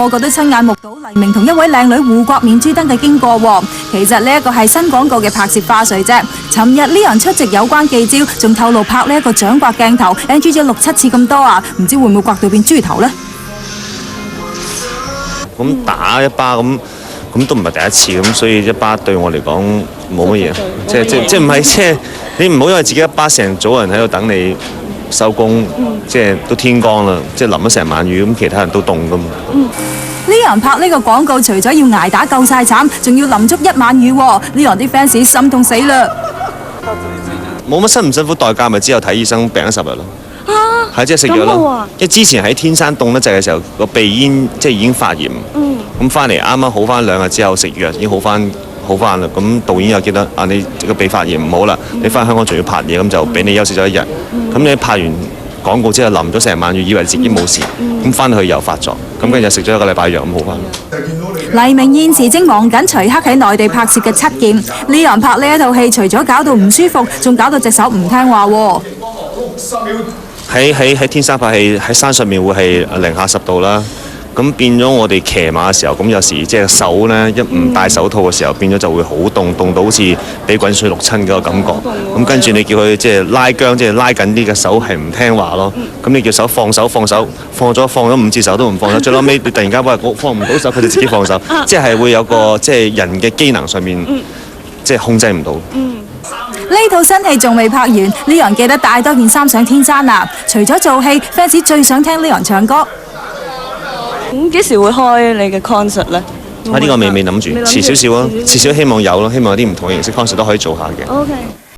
個個都親眼目睹黎明同一位靚女互刮面珠燈嘅經過喎。其實呢一個係新廣告嘅拍攝花絮啫。尋日Leon出席有關記招，仲透露拍呢一個掌摑鏡頭 NG 咗6、7次咁多啊，唔知會唔會刮到變豬頭呢？咁打一巴咁都唔係第一次咁，所以一巴對我嚟講冇乜嘢，即係唔係即係你唔好因為自己一巴成組人喺度等你收工，即係都天光啦，即係淋咗成晚雨咁，其他人都凍噶嘛。Leon 拍呢個廣告，除咗要捱打夠晒慘，仲要淋足1晚雨喎。Leon 啲 fans 心痛死啦！冇乜辛唔辛苦代價，咪之後睇醫生病咗10日咯。係即係食藥咯，因為之前喺天山凍得滯嘅時候，個鼻咽即係已經發炎。咁翻嚟啱啱好翻2日之後食藥已經好翻啦。咁導演又記得啊，你個鼻發炎唔好啦，你翻香港仲要拍嘢，咁就俾你休息咗1日。咁你拍完廣告之後淋咗成晚雨，以為自己冇事，咁翻去又發作，咁跟住食咗1個禮拜藥咁好翻。黎明現時正忙緊徐克喺內地拍攝嘅《七劍》，Leon拍呢一套戲，除咗搞到唔舒服，仲搞到隻手唔聽話喎。喺天山拍戲，喺山上面會係零下10度啦。咁變咗我哋騎馬嘅時候，咁有時即係手咧一唔戴手套嘅時候，變咗就會好凍，凍到好似俾滾水淥親嗰個感覺。咁跟住你叫佢即係拉僵，即係拉緊啲嘅手係唔聽話咯。咁你叫手放咗5次手都唔放手，最後尾你突然間話我放唔到手，佢就自己放手，即係會有個即係人嘅機能上面即係控制唔到。呢套新戲仲未拍完，Leon記得帶多件衫上天山啊！除咗做戲 ，fans 最想聽Leon唱歌。咁幾時會開你嘅 concert 咧？呢個未諗住，遲少少啊，遲少希望有咯，希望有啲唔同嘅形式 concert 都可以做下嘅。OK。